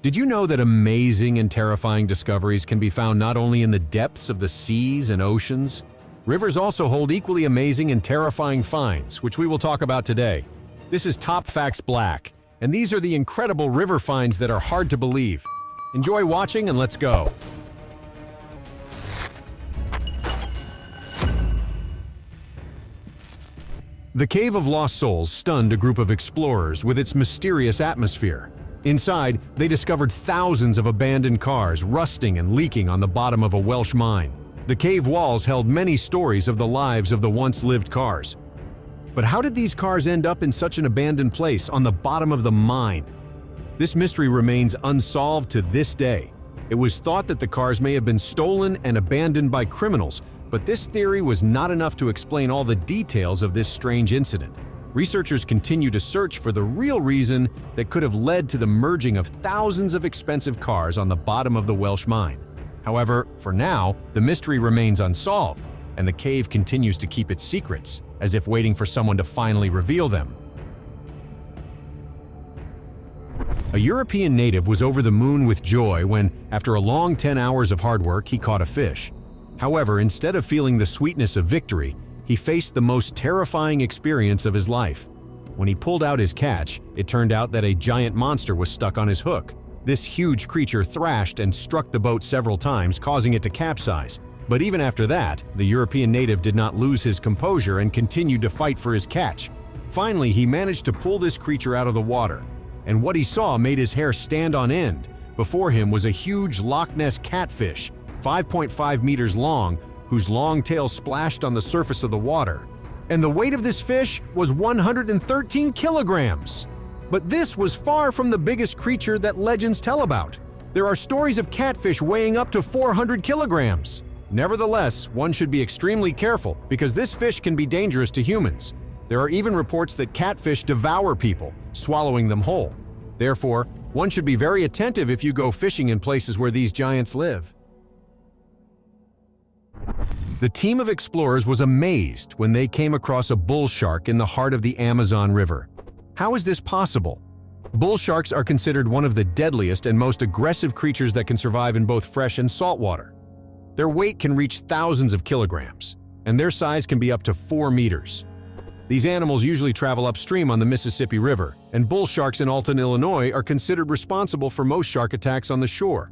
Did you know that amazing and terrifying discoveries can be found not only in the depths of the seas and oceans? Rivers also hold equally amazing and terrifying finds, which we will talk about today. This is TopFacts BLACK, and these are the incredible river finds that are hard to believe. Enjoy watching and let's go! The Cave of Lost Souls stunned a group of explorers with its mysterious atmosphere. Inside, they discovered thousands of abandoned cars rusting and leaking on the bottom of a Welsh mine. The cave walls held many stories of the lives of the once-lived cars. But how did these cars end up in such an abandoned place on the bottom of the mine? This mystery remains unsolved to this day. It was thought that the cars may have been stolen and abandoned by criminals, but this theory was not enough to explain all the details of this strange incident. Researchers continue to search for the real reason that could have led to the merging of thousands of expensive cars on the bottom of the Welsh mine. However, for now, the mystery remains unsolved, and the cave continues to keep its secrets, as if waiting for someone to finally reveal them. A European native was over the moon with joy when, after a long 10 hours of hard work, he caught a fish. However, instead of feeling the sweetness of victory, he faced the most terrifying experience of his life. When he pulled out his catch, it turned out that a giant monster was stuck on his hook. This huge creature thrashed and struck the boat several times, causing it to capsize. But even after that, the European native did not lose his composure and continued to fight for his catch. Finally, he managed to pull this creature out of the water, and what he saw made his hair stand on end. Before him was a huge Loch Ness catfish, 5.5 meters long, whose long tail splashed on the surface of the water. And the weight of this fish was 113 kilograms. But this was far from the biggest creature that legends tell about. There are stories of catfish weighing up to 400 kilograms. Nevertheless, one should be extremely careful because this fish can be dangerous to humans. There are even reports that catfish devour people, swallowing them whole. Therefore, one should be very attentive if you go fishing in places where these giants live. The team of explorers was amazed when they came across a bull shark in the heart of the Amazon River. How is this possible? Bull sharks are considered one of the deadliest and most aggressive creatures that can survive in both fresh and salt water. Their weight can reach thousands of kilograms, and their size can be up to 4 meters. These animals usually travel upstream on the Mississippi River, and bull sharks in Alton, Illinois are considered responsible for most shark attacks on the shore.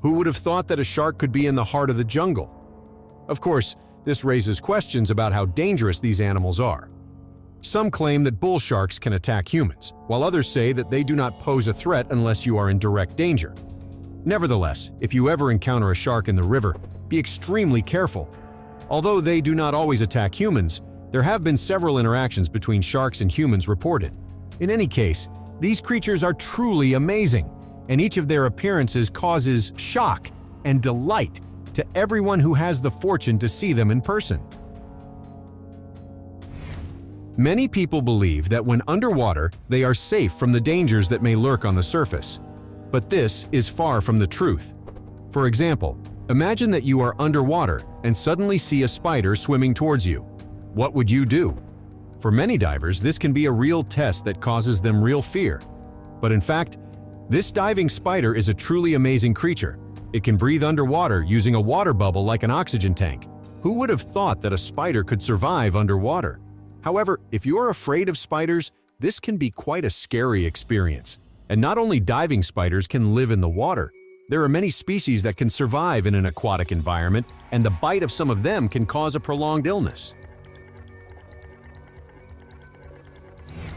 Who would have thought that a shark could be in the heart of the jungle? Of course, this raises questions about how dangerous these animals are. Some claim that bull sharks can attack humans, while others say that they do not pose a threat unless you are in direct danger. Nevertheless, if you ever encounter a shark in the river, be extremely careful. Although they do not always attack humans, there have been several interactions between sharks and humans reported. In any case, these creatures are truly amazing, and each of their appearances causes shock and delight to everyone who has the fortune to see them in person. Many people believe that when underwater, they are safe from the dangers that may lurk on the surface. But this is far from the truth. For example, imagine that you are underwater and suddenly see a spider swimming towards you. What would you do? For many divers, this can be a real test that causes them real fear. But in fact, this diving spider is a truly amazing creature. It can breathe underwater using a water bubble like an oxygen tank. Who would have thought that a spider could survive underwater? However, if you're afraid of spiders, this can be quite a scary experience. And not only diving spiders can live in the water, there are many species that can survive in an aquatic environment, and the bite of some of them can cause a prolonged illness.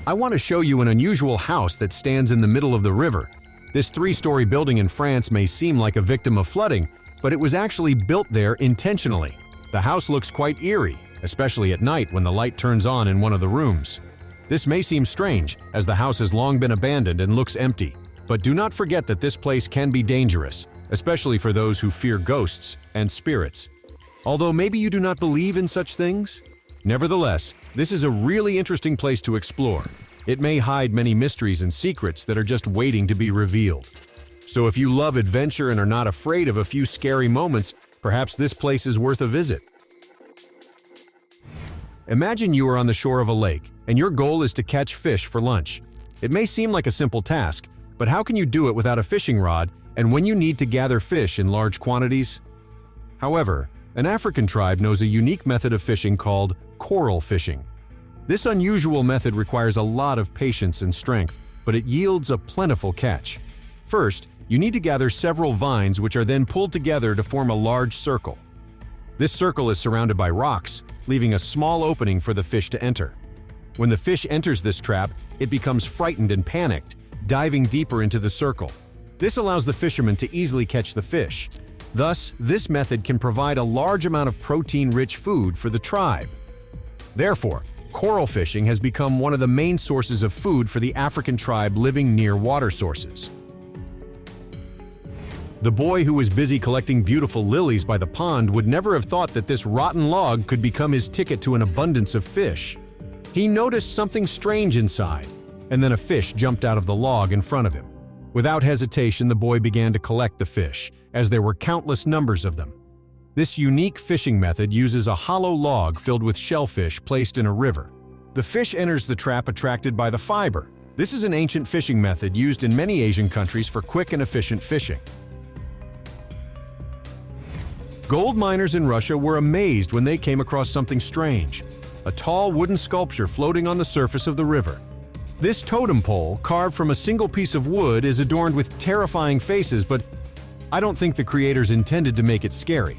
I want to show you an unusual house that stands in the middle of the river. This 3-story building in France may seem like a victim of flooding, but it was actually built there intentionally. The house looks quite eerie, especially at night when the light turns on in one of the rooms. This may seem strange, as the house has long been abandoned and looks empty, but do not forget that this place can be dangerous, especially for those who fear ghosts and spirits. Although maybe you do not believe in such things, nevertheless, this is a really interesting place to explore. It may hide many mysteries and secrets that are just waiting to be revealed. So if you love adventure and are not afraid of a few scary moments, perhaps this place is worth a visit. Imagine you are on the shore of a lake, and your goal is to catch fish for lunch. It may seem like a simple task, But how can you do it without a fishing rod and when you need to gather fish in large quantities? However, an African tribe knows a unique method of fishing called coral fishing. This unusual method requires a lot of patience and strength, but it yields a plentiful catch. First, you need to gather several vines which are then pulled together to form a large circle. This circle is surrounded by rocks, leaving a small opening for the fish to enter. When the fish enters this trap, it becomes frightened and panicked, diving deeper into the circle. This allows the fisherman to easily catch the fish. Thus, this method can provide a large amount of protein-rich food for the tribe. Therefore, coral fishing has become one of the main sources of food for the African tribe living near water sources. The boy who was busy collecting beautiful lilies by the pond would never have thought that this rotten log could become his ticket to an abundance of fish. He noticed something strange inside, and then a fish jumped out of the log in front of him. Without hesitation, the boy began to collect the fish, as there were countless numbers of them. This unique fishing method uses a hollow log filled with shellfish placed in a river. The fish enters the trap attracted by the fiber. This is an ancient fishing method used in many Asian countries for quick and efficient fishing. Gold miners in Russia were amazed when they came across something strange: a tall wooden sculpture floating on the surface of the river. This totem pole, carved from a single piece of wood, is adorned with terrifying faces, but I don't think the creators intended to make it scary.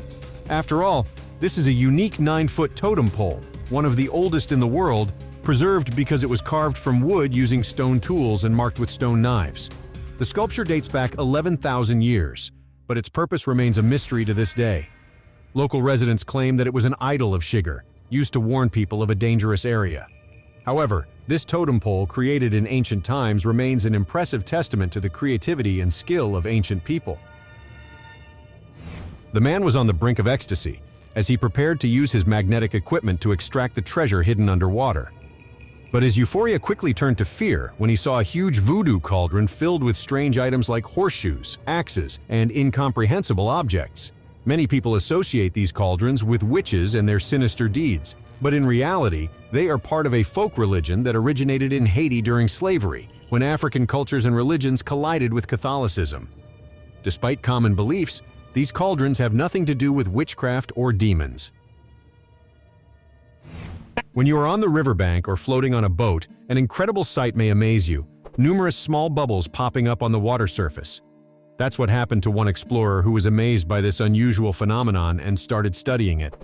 After all, this is a unique 9-foot totem pole, one of the oldest in the world, preserved because it was carved from wood using stone tools and marked with stone knives. The sculpture dates back 11,000 years, but its purpose remains a mystery to this day. Local residents claim that it was an idol of Shigar, used to warn people of a dangerous area. However, this totem pole, created in ancient times, remains an impressive testament to the creativity and skill of ancient people. The man was on the brink of ecstasy, as he prepared to use his magnetic equipment to extract the treasure hidden underwater. But his euphoria quickly turned to fear when he saw a huge voodoo cauldron filled with strange items like horseshoes, axes, and incomprehensible objects. Many people associate these cauldrons with witches and their sinister deeds, but in reality, they are part of a folk religion that originated in Haiti during slavery, when African cultures and religions collided with Catholicism. Despite common beliefs, these cauldrons have nothing to do with witchcraft or demons. When you are on the riverbank or floating on a boat, an incredible sight may amaze you: numerous small bubbles popping up on the water surface. That's what happened to one explorer who was amazed by this unusual phenomenon and started studying it.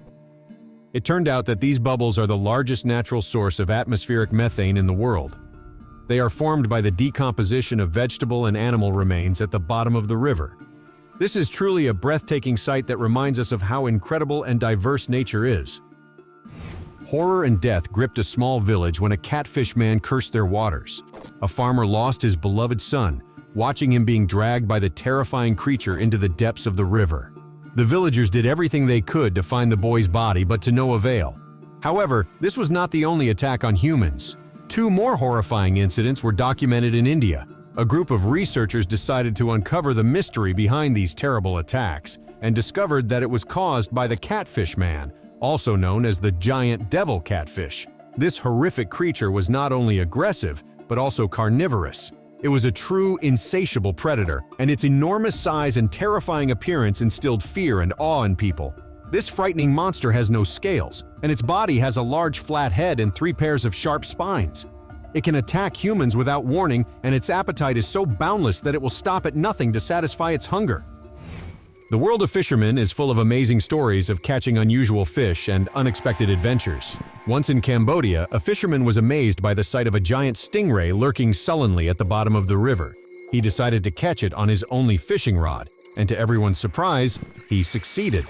It turned out that these bubbles are the largest natural source of atmospheric methane in the world. They are formed by the decomposition of vegetable and animal remains at the bottom of the river. This is truly a breathtaking sight that reminds us of how incredible and diverse nature is. Horror and death gripped a small village when a catfish man cursed their waters. A farmer lost his beloved son, watching him being dragged by the terrifying creature into the depths of the river. The villagers did everything they could to find the boy's body, but to no avail. However, this was not the only attack on humans. 2 more horrifying incidents were documented in India. A group of researchers decided to uncover the mystery behind these terrible attacks and discovered that it was caused by the catfish man, also known as the giant devil catfish. This horrific creature was not only aggressive, but also carnivorous. It was a true, insatiable predator, and its enormous size and terrifying appearance instilled fear and awe in people. This frightening monster has no scales, and its body has a large flat head and 3 pairs of sharp spines. It can attack humans without warning, and its appetite is so boundless that it will stop at nothing to satisfy its hunger. The world of fishermen is full of amazing stories of catching unusual fish and unexpected adventures. Once in Cambodia, a fisherman was amazed by the sight of a giant stingray lurking sullenly at the bottom of the river. He decided to catch it on his only fishing rod, and to everyone's surprise, he succeeded.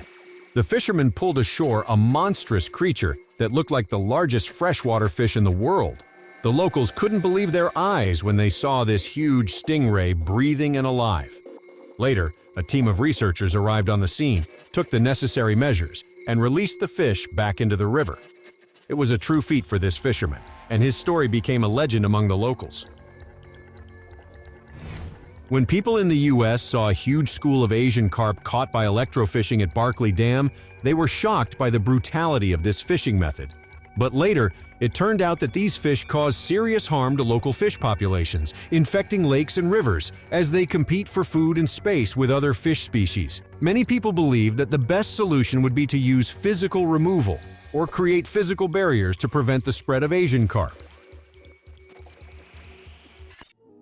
The fisherman pulled ashore a monstrous creature that looked like the largest freshwater fish in the world. The locals couldn't believe their eyes when they saw this huge stingray breathing and alive. Later, a team of researchers arrived on the scene, took the necessary measures, and released the fish back into the river. It was a true feat for this fisherman, and his story became a legend among the locals. When people in the US saw a huge school of Asian carp caught by electrofishing at Barkley Dam, they were shocked by the brutality of this fishing method. But later, It turned out that these fish cause serious harm to local fish populations, infecting lakes and rivers as they compete for food and space with other fish species. Many people believe that the best solution would be to use physical removal or create physical barriers to prevent the spread of Asian carp.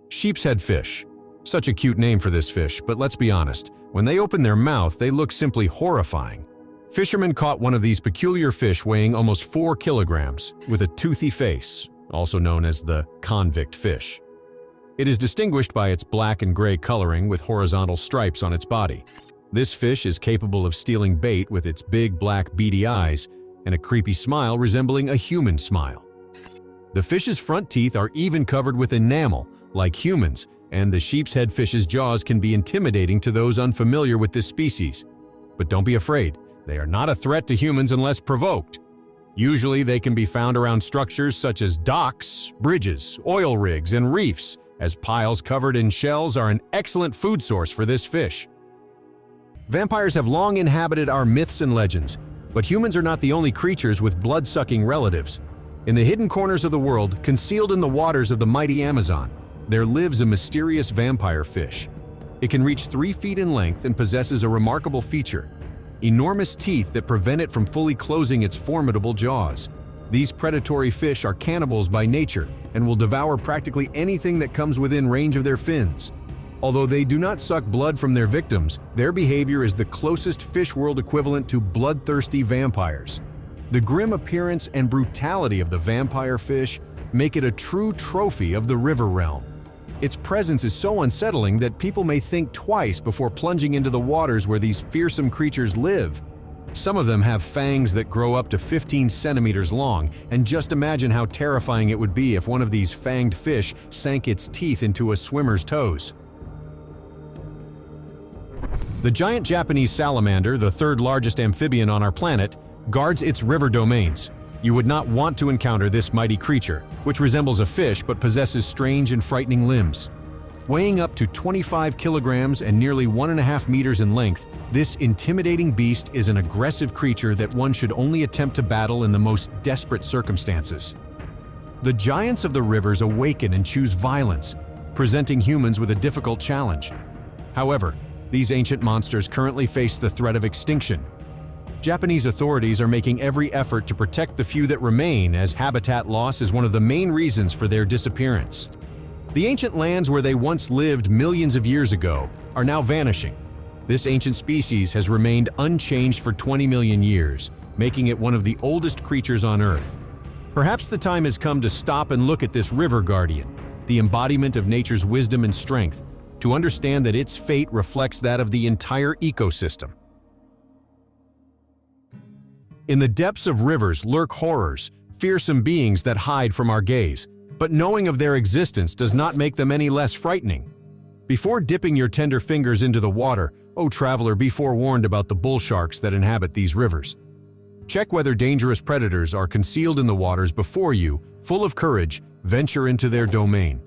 Sheepshead fish. Such a cute name for this fish, but let's be honest, when they open their mouth, they look simply horrifying. Fishermen caught one of these peculiar fish weighing almost 4 kilograms, with a toothy face, also known as the convict fish. It is distinguished by its black and gray coloring with horizontal stripes on its body. This fish is capable of stealing bait with its big black beady eyes and a creepy smile resembling a human smile. The fish's front teeth are even covered with enamel, like humans, and the sheepshead fish's jaws can be intimidating to those unfamiliar with this species. But don't be afraid. They are not a threat to humans unless provoked. Usually they can be found around structures such as docks, bridges, oil rigs, and reefs, as piles covered in shells are an excellent food source for this fish. Vampires have long inhabited our myths and legends, but humans are not the only creatures with blood-sucking relatives. In the hidden corners of the world, concealed in the waters of the mighty Amazon, there lives a mysterious vampire fish. It can reach 3 feet in length and possesses a remarkable feature: enormous teeth that prevent it from fully closing its formidable jaws. These predatory fish are cannibals by nature and will devour practically anything that comes within range of their fins. Although they do not suck blood from their victims, their behavior is the closest fish world equivalent to bloodthirsty vampires. The grim appearance and brutality of the vampire fish make it a true trophy of the river realm. Its presence is so unsettling that people may think twice before plunging into the waters where these fearsome creatures live. Some of them have fangs that grow up to 15 centimeters long, and just imagine how terrifying it would be if one of these fanged fish sank its teeth into a swimmer's toes. The giant Japanese salamander, the third largest amphibian on our planet, guards its river domains. You would not want to encounter this mighty creature, which resembles a fish but possesses strange and frightening limbs. Weighing up to 25 kilograms and nearly 1.5 meters in length, this intimidating beast is an aggressive creature that one should only attempt to battle in the most desperate circumstances. The giants of the rivers awaken and choose violence, presenting humans with a difficult challenge. However, these ancient monsters currently face the threat of extinction. Japanese authorities are making every effort to protect the few that remain, as habitat loss is one of the main reasons for their disappearance. The ancient lands where they once lived millions of years ago are now vanishing. This ancient species has remained unchanged for 20 million years, making it one of the oldest creatures on Earth. Perhaps the time has come to stop and look at this river guardian, the embodiment of nature's wisdom and strength, to understand that its fate reflects that of the entire ecosystem. In the depths of rivers lurk horrors, fearsome beings that hide from our gaze, but knowing of their existence does not make them any less frightening. Before dipping your tender fingers into the water, O traveler, be forewarned about the bull sharks that inhabit these rivers. Check whether dangerous predators are concealed in the waters before you, full of courage, venture into their domain.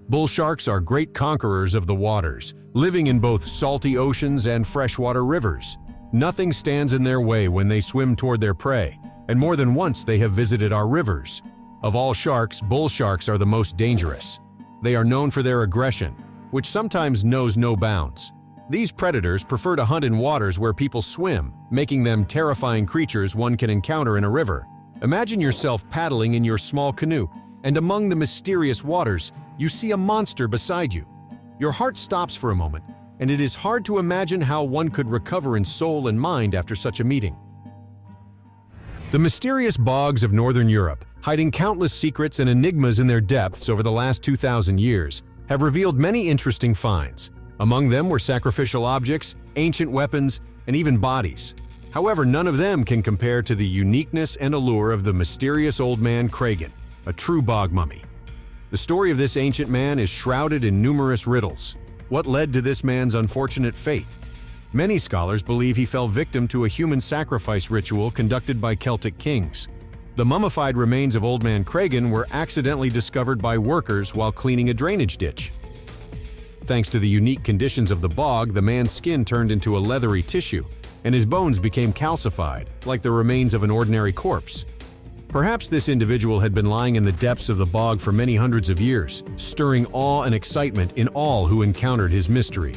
Bull sharks are great conquerors of the waters, living in both salty oceans and freshwater rivers. Nothing stands in their way when they swim toward their prey, and more than once they have visited our rivers. Of all sharks, bull sharks are the most dangerous. They are known for their aggression, which sometimes knows no bounds. These predators prefer to hunt in waters where people swim, making them terrifying creatures one can encounter in a river. Imagine yourself paddling in your small canoe, and among the mysterious waters, you see a monster beside you. Your heart stops for a moment, and it is hard to imagine how one could recover in soul and mind after such a meeting. The mysterious bogs of Northern Europe, hiding countless secrets and enigmas in their depths over the last 2,000 years, have revealed many interesting finds. Among them were sacrificial objects, ancient weapons, and even bodies. However, none of them can compare to the uniqueness and allure of the mysterious old man Kragan, a true bog mummy. The story of this ancient man is shrouded in numerous riddles. What led to this man's unfortunate fate? Many scholars believe he fell victim to a human sacrifice ritual conducted by Celtic kings. The mummified remains of Old Man Kragan were accidentally discovered by workers while cleaning a drainage ditch. Thanks to the unique conditions of the bog, the man's skin turned into a leathery tissue, and his bones became calcified, like the remains of an ordinary corpse. Perhaps this individual had been lying in the depths of the bog for many hundreds of years, stirring awe and excitement in all who encountered his mystery.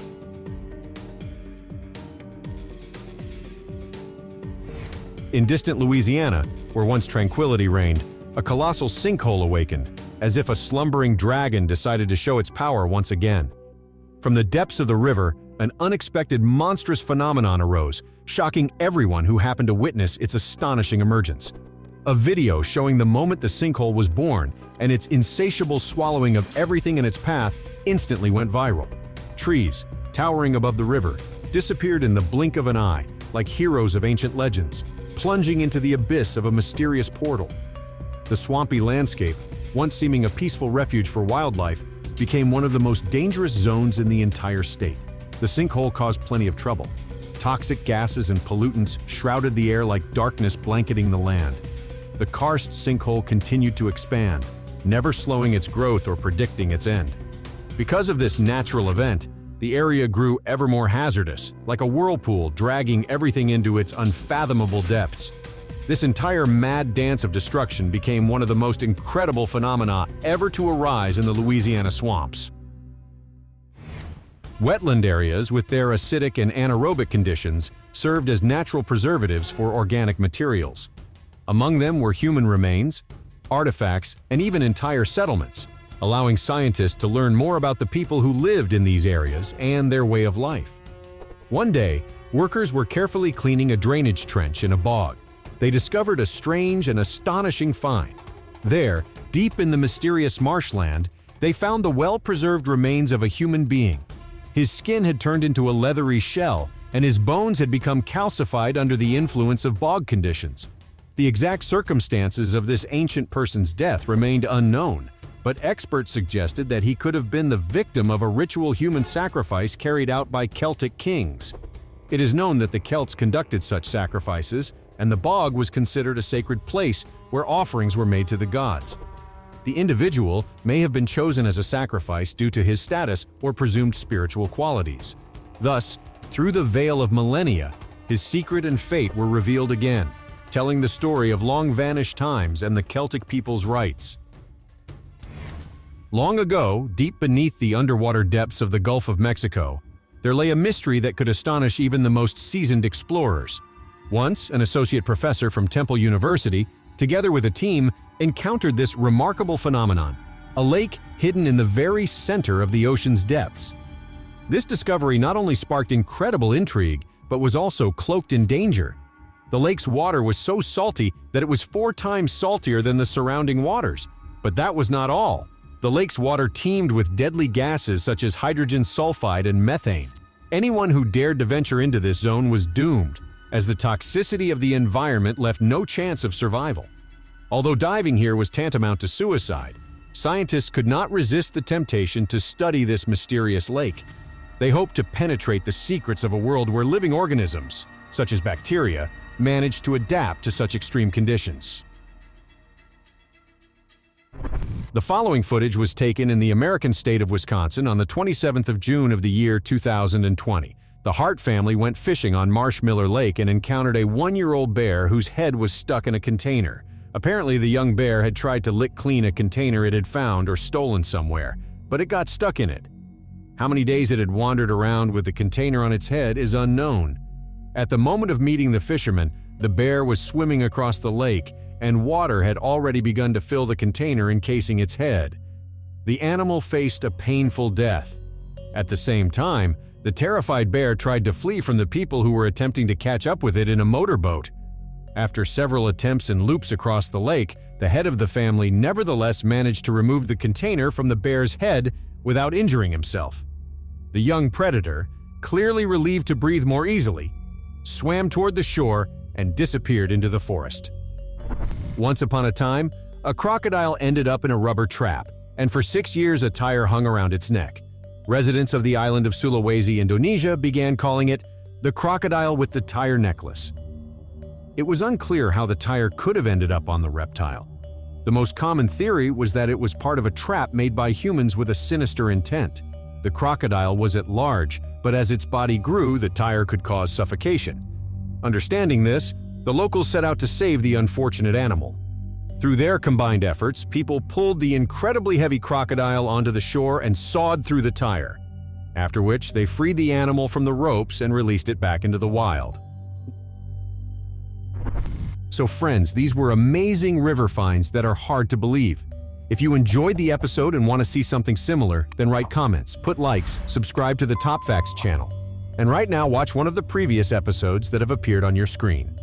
In distant Louisiana, where once tranquility reigned, a colossal sinkhole awakened, as if a slumbering dragon decided to show its power once again. From the depths of the river, an unexpected monstrous phenomenon arose, shocking everyone who happened to witness its astonishing emergence. A video showing the moment the sinkhole was born and its insatiable swallowing of everything in its path instantly went viral. Trees, towering above the river, disappeared in the blink of an eye, like heroes of ancient legends, plunging into the abyss of a mysterious portal. The swampy landscape, once seeming a peaceful refuge for wildlife, became one of the most dangerous zones in the entire state. The sinkhole caused plenty of trouble. Toxic gases and pollutants shrouded the air like darkness blanketing the land. The karst sinkhole continued to expand, never slowing its growth or predicting its end. Because of this natural event, the area grew ever more hazardous, like a whirlpool dragging everything into its unfathomable depths. This entire mad dance of destruction became one of the most incredible phenomena ever to arise in the Louisiana swamps. Wetland areas, with their acidic and anaerobic conditions, served as natural preservatives for organic materials. Among them were human remains, artifacts, and even entire settlements, allowing scientists to learn more about the people who lived in these areas and their way of life. One day, workers were carefully cleaning a drainage trench in a bog. They discovered a strange and astonishing find. There, deep in the mysterious marshland, they found the well-preserved remains of a human being. His skin had turned into a leathery shell, and his bones had become calcified under the influence of bog conditions. The exact circumstances of this ancient person's death remained unknown, but experts suggested that he could have been the victim of a ritual human sacrifice carried out by Celtic kings. It is known that the Celts conducted such sacrifices, and the bog was considered a sacred place where offerings were made to the gods. The individual may have been chosen as a sacrifice due to his status or presumed spiritual qualities. Thus, through the veil of millennia, his secret and fate were revealed again, telling the story of long-vanished times and the Celtic people's rights. Long ago, deep beneath the underwater depths of the Gulf of Mexico, there lay a mystery that could astonish even the most seasoned explorers. Once, an associate professor from Temple University, together with a team, encountered this remarkable phenomenon, a lake hidden in the very center of the ocean's depths. This discovery not only sparked incredible intrigue, but was also cloaked in danger. The lake's water was so salty that it was 4 times saltier than the surrounding waters. But that was not all. The lake's water teemed with deadly gases such as hydrogen sulfide and methane. Anyone who dared to venture into this zone was doomed, as the toxicity of the environment left no chance of survival. Although diving here was tantamount to suicide, scientists could not resist the temptation to study this mysterious lake. They hoped to penetrate the secrets of a world where living organisms, such as bacteria, managed to adapt to such extreme conditions. The following footage was taken in the American state of Wisconsin on the 27th of June of the year 2020. The Hart family went fishing on Marshmiller Lake and encountered a 1-year-old bear whose head was stuck in a container. Apparently, the young bear had tried to lick clean a container it had found or stolen somewhere, but it got stuck in it. How many days it had wandered around with the container on its head is unknown. At the moment of meeting the fisherman, the bear was swimming across the lake, and water had already begun to fill the container encasing its head. The animal faced a painful death. At the same time, the terrified bear tried to flee from the people who were attempting to catch up with it in a motorboat. After several attempts and loops across the lake, the head of the family nevertheless managed to remove the container from the bear's head without injuring himself. The young predator, clearly relieved to breathe more easily, swam toward the shore and disappeared into the forest. Once upon a time, a crocodile ended up in a rubber trap, and for 6 years a tire hung around its neck. Residents of the island of Sulawesi, Indonesia, began calling it the crocodile with the tire necklace. It was unclear how the tire could have ended up on the reptile. The most common theory was that it was part of a trap made by humans with a sinister intent. The crocodile was at large, but as its body grew, the tire could cause suffocation. Understanding this, the locals set out to save the unfortunate animal. Through their combined efforts, people pulled the incredibly heavy crocodile onto the shore and sawed through the tire, after which they freed the animal from the ropes and released it back into the wild. So friends, these were amazing river finds that are hard to believe. If you enjoyed the episode and want to see something similar, then write comments, put likes, subscribe to the TopFacts channel. And right now, watch one of the previous episodes that have appeared on your screen.